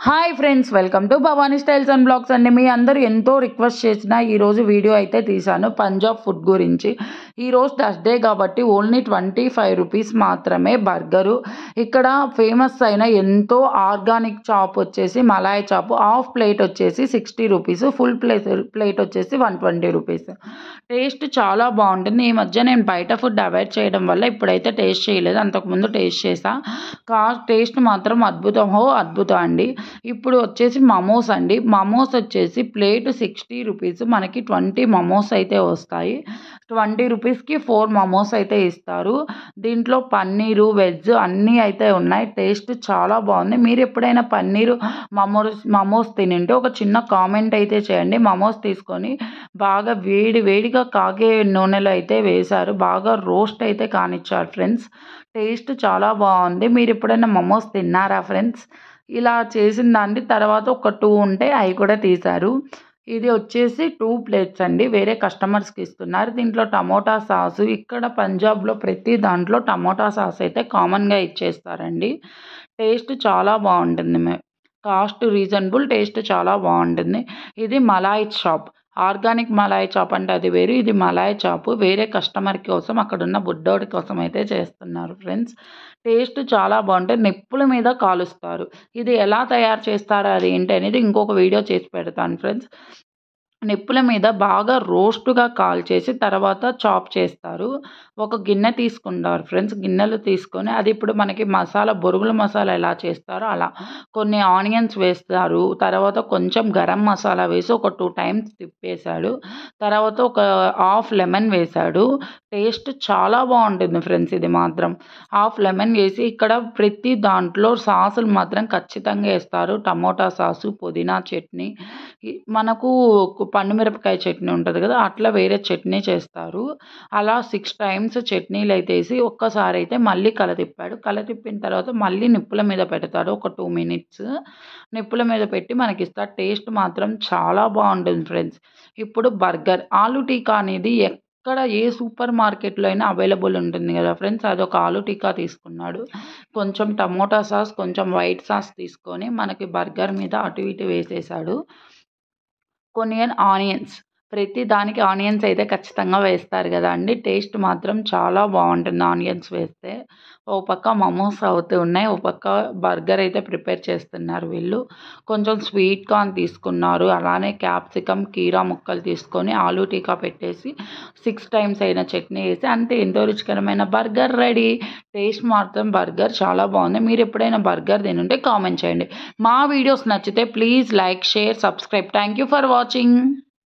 Hi friends, welcome to Bhavani styles and blogs అండి. మీ అందరూ ఎంతో రిక్వెస్ట్ చేసిన ఈరోజు వీడియో అయితే తీశాను పంజాబ్ ఫుడ్ గురించి. ఈరోజు థర్స్డే కాబట్టి ఓన్లీ 25 రూపీస్ మాత్రమే బర్గరు. ఇక్కడ ఫేమస్ అయిన ఎంతో ఆర్గానిక్ చాప్ వచ్చేసి మలాయ్ చాప్ హాఫ్ ప్లేట్ వచ్చేసి 60 రూపీస్, ఫుల్ ప్లేట్ వచ్చేసి 120 రూపీస్. టేస్ట్ చాలా బాగుంటుంది. ఈ మధ్య నేను బయట ఫుడ్ అవాయిడ్ చేయడం వల్ల ఇప్పుడైతే టేస్ట్ చేయలేదు, అంతకుముందు టేస్ట్ చేసా. టేస్ట్ మాత్రం అద్భుతం అండి. ఇప్పుడు వచ్చేసి మమోస్ అండి. మమోస్ వచ్చేసి ప్లేట్ 60 రూపీస్, మనకి 20 మమోస్ అయితే వస్తాయి. 20 రూపీస్కి 4 మమోస్ అయితే ఇస్తారు. దీంట్లో పన్నీరు, వెజ్ అన్నీ అయితే ఉన్నాయి. టేస్ట్ చాలా బాగుంది. మీరు ఎప్పుడైనా పన్నీరు మమోస్ తినింటే ఒక చిన్న కామెంట్ అయితే చేయండి. మమోస్ తీసుకొని బాగా వేడిగా కాగే నూనెలో అయితే వేశారు, బాగా రోస్ట్ అయితే కానిచ్చారు ఫ్రెండ్స్. టేస్ట్ చాలా బాగుంది. మీరు ఎప్పుడైనా మమోస్ తిన్నారా ఫ్రెండ్స్? ఇలా చేసిన దాన్ని తర్వాత ఒక 2 ఉంటే అవి కూడా తీశారు. ఇది వచ్చేసి 2 ప్లేట్స్ అండి, వేరే కస్టమర్స్కి ఇస్తున్నారు. దీంట్లో టమోటా సాసు, ఇక్కడ పంజాబ్లో ప్రతి దాంట్లో టమోటా సాస్ అయితే కామన్గా ఇచ్చేస్తారండి. టేస్ట్ చాలా బాగుంటుంది. కాస్ట్ రీజనబుల్, టేస్ట్ చాలా బాగుంటుంది. ఇది malai chop, organic malai chop అంటే అది వేరు, ఇది మలాయ్ చాప్ వేరే కస్టమర్ కోసం, అక్కడున్న బుడ్డోడి కోసం అయితే చేస్తున్నారు ఫ్రెండ్స్. టేస్ట్ చాలా బాగుంటుంది. నిప్పుల మీద కాలుస్తారు. ఇది ఎలా తయారు చేస్తారో అది ఏంటి అనేది ఇంకొక వీడియో చేసి పెడతాను ఫ్రెండ్స్. నిప్పుల మీద బాగా రోస్ట్గా కాల్చేసి తర్వాత చాప్ చేస్తారు. ఒక గిన్నె తీసుకుంటారు ఫ్రెండ్స్. గిన్నెలు తీసుకొని అది ఇప్పుడు మనకి బొరుగుల మసాలా ఎలా చేస్తారో అలా కొన్ని ఆనియన్స్ వేస్తారు. తర్వాత కొంచెం గరం మసాలా వేసి ఒక 2 టైమ్స్ తిప్పేశాడు. తర్వాత ఒక హాఫ్ లెమన్ వేశాడు. టేస్ట్ చాలా బాగుంటుంది ఫ్రెండ్స్. ఇది మాత్రం హాఫ్ లెమన్ వేసి ఇక్కడ ప్రతి దాంట్లో సాసులు మాత్రం ఖచ్చితంగా వేస్తారు. టమోటా సాసు, పుదీనా చట్నీ, మనకు పండుమిరపకాయ చట్నీ ఉంటుంది కదా, అట్లా వేరే చట్నీ చేస్తారు. అలా 6 టైమ్స్ చట్నీలు అయితే వేసి ఒక్కసారి అయితే మళ్ళీ కలతిప్పాడు. కలతిప్పిన తర్వాత మళ్ళీ నిప్పుల మీద పెడతాడు. ఒక 2 మినిట్స్ నిప్పుల మీద పెట్టి మనకి ఇస్తారు. టేస్ట్ మాత్రం చాలా బాగుంటుంది ఫ్రెండ్స్. ఇప్పుడు బర్గర్, ఆలు టీకా అనేది ఎక్కడ ఏ సూపర్ మార్కెట్లో అయినా అవైలబుల్ ఉంటుంది కదా ఫ్రెండ్స్. అదొక ఆలు టీకా తీసుకున్నాడు. కొంచెం టమోటా సాస్, కొంచెం వైట్ సాస్ తీసుకొని మనకి బర్గర్ మీద అటు ఇటు వేసేసాడు. కొన్ని ఆనియన్స్, ప్రతి దానికి ఆనియన్స్ అయితే ఖచ్చితంగా వేస్తారు కదా అండి. టేస్ట్ మాత్రం చాలా బాగుంటుంది ఆనియన్స్ వేస్తే. ఓ పక్క మమోస్ అవుతూ ఉన్నాయి, ఓ పక్క బర్గర్ అయితే ప్రిపేర్ చేస్తున్నారు వీళ్ళు. కొంచెం స్వీట్ కార్న్ తీసుకున్నారు, అలానే క్యాప్సికమ్, కీరా ముక్కలు తీసుకొని ఆలూ టీకా పెట్టేసి 6 టైమ్స్ అయిన చట్నీ వేసి అంతే, ఎంతో రుచికరమైన బర్గర్ రెడీ. టేస్ట్ మాత్రం బర్గర్ చాలా బాగుంది. మీరు ఎప్పుడైనా బర్గర్ తినుంటే కామెంట్ చేయండి. మా వీడియోస్ నచ్చితే please like, share, subscribe. Thank you for watching.